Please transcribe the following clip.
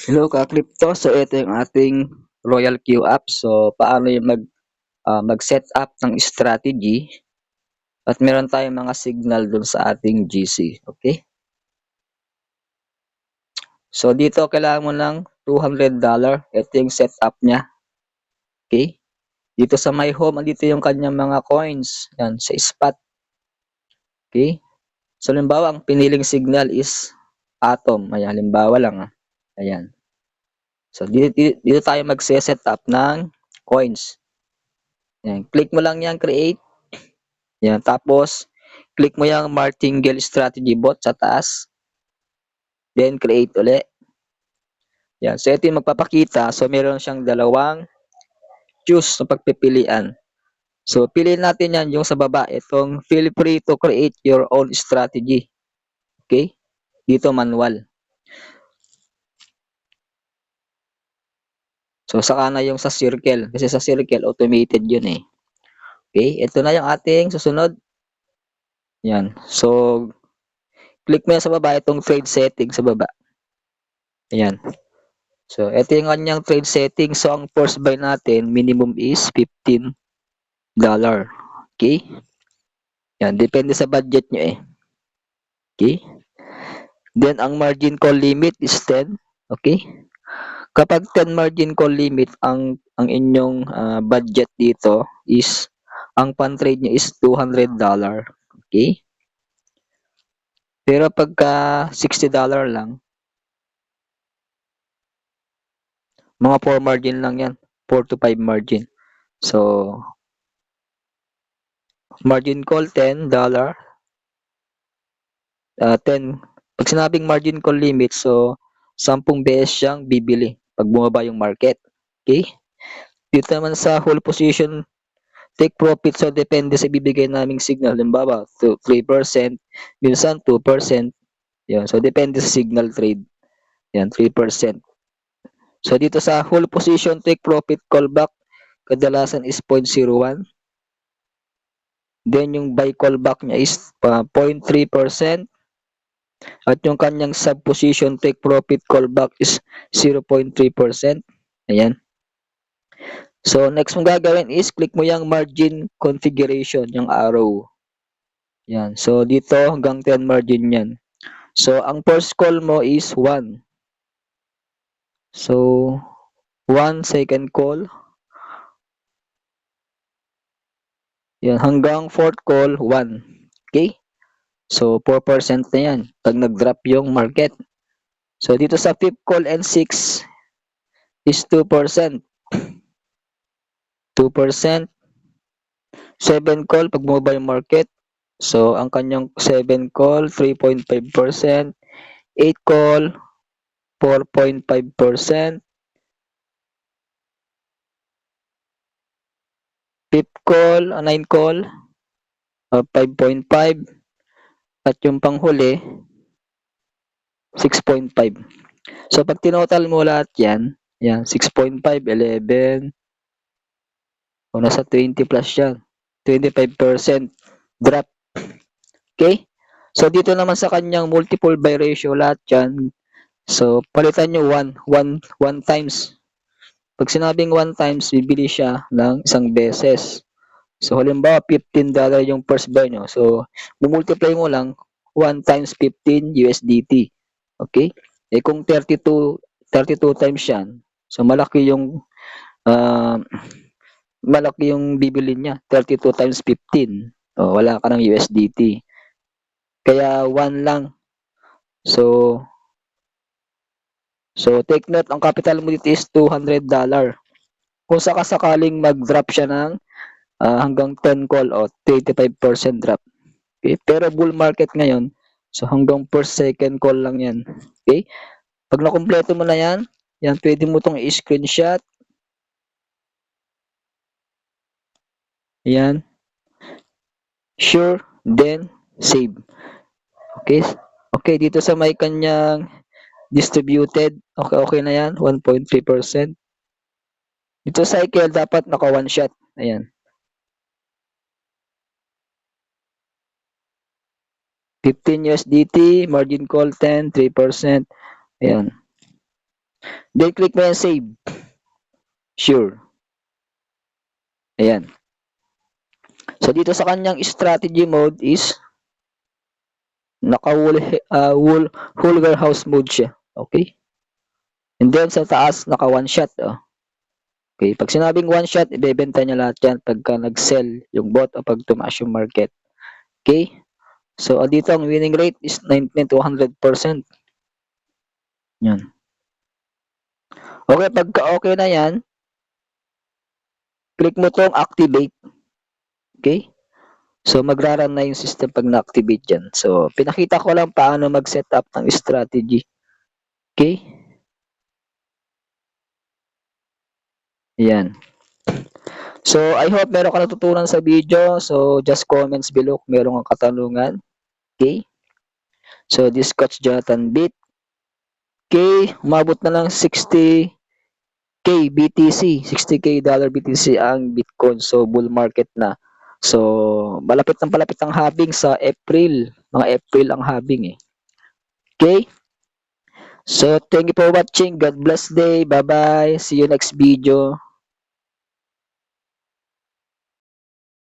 Hello ka-crypto. So ito yung ating Royal Q app. So paano yung mag-set up ng strategy at meron tayong mga signal dun sa ating GC. Okay? So dito kailangan mo ng $200. Ito yung setup niya. Okay? Dito sa my home, andito yung kanyang mga coins. Yan, sa spot. Okay? So halimbawa, ang piniling signal is Atom. Ayan, halimbawa lang. Ayan. So dito tayo mag-set up ng coins. Yan, click mo lang yan, create. Yan, tapos click mo yung Martingale Strategy Bot sa taas. Then create uli. Yan, so ito yung magpapakita. So meron siyang dalawang choose na pagpipilian. So piliin natin yan yung sa baba. Itong feel free to create your own strategy. Okay? Dito manual. So saka na yung sa circle. Kasi sa circle automated yun eh. Okay? Ito na yung ating susunod. Yan. So click mo yan sa baba. Itong trade setting sa baba. Ayan. So, ito yung kanyang trade setting. So, ang force buy natin, minimum is $15. Okay? Yan, depende sa budget nyo eh. Okay? Then, ang margin call limit is 10. Okay? Kapag 10 margin call limit, ang inyong budget dito is, ang pan-trade nyo is $200. Okay? Pero pagka $60 lang, mga 4 margin lang yan. 4 to 5 margin. So, margin call $10, 10. Pag sinabing margin call limit, so 10 beses siyang bibili pag bumaba yung market. Okay? Dito naman sa whole position, take profit, so depende sa ibibigay naming signal. Halimbawa, 3%, minsan 2%. Yan. So, depende sa signal trade. Yan, 3%. So, dito sa whole position, take profit, callback, kadalasan is 0.01. Then, yung buy callback niya is 0.3%. At yung kanyang sub-position take profit callback is 0.3%. Ayan. So, next mong gagawin is click mo yung margin configuration, yung arrow. Yan. So, dito hanggang 10 margin yan. So, ang first call mo is 1. So, 1 second call. Yan. Hanggang fourth call, 1. Okay? So, 4% na yan pag nag-drop yung market. So, dito sa fifth call and 6 is 2%. 2%. 7 call pag bumaba yung market. So, ang kanyang 7 call, 3.5%. 8 call, 4.5%. 5th call, 9 call, 5.5. At yung panghuli, 6.5. So, pag tinotal mo lahat yan, 6.5, 11, o nasa 20 plus yan. 25% drop. Okay? So, dito naman sa kanyang multiple buy ratio, lahat yan. So, palitan nyo 1 times. Pag sinabing 1 times, bibili siya ng isang beses. So, halimbawa, $15 yung first buy nyo. So, bumultiply mo lang 1 times 15 USDT. Okay? Eh, kung 32 times yan, so uh, malaki yung bibili niya. 32 times 15. O, wala ka ng USDT. Kaya 1 lang. So, take note, ang capital mo dito is $200. Kung sakasakaling mag-drop siya ng hanggang 10 call o 35% drop. Okay? Pero bull market ngayon, so hanggang per second call lang yan. Okay? Pag nakumpleto mo na yan, pwede mo itong i-screenshot. Yan. Sure, then save. Okay? Okay, dito sa may kanyang distributed, okay na yan, 1.3%. Dito cycle, dapat naka one shot. Ayan. 15 USDT, margin call 10, 3%. Ayan. Then click mo yan save. Sure. Ayan. So dito sa kanyang strategy mode is whole warehouse mode siya. Okay? And then sa taas naka one shot. Oh. Okay, pag sinabing one shot, ibebenta niya lahat yan pagka nag-sell yung bot o pag tumaas yung market. Okay? So, dito ang winning rate is 90 to 100%. Yan. Okay, pagka okay na yan, click mo tong activate. Okay? So, magraran na yung system pag na-activate yan. So, pinakita ko lang paano mag-set up ng strategy. Okay? Yan. So, I hope meron ka natutunan sa video. So, just comments below kung meron kang katanungan. Okay? So, this Coach Jonathan Bit. Okay, umabot na lang 60K BTC, 60K dollar BTC ang Bitcoin. So, bull market na. So, malapit ang halving sa April. Mga April ang halving eh. Okay? So, thank you for watching. God bless day. Bye-bye. See you next video.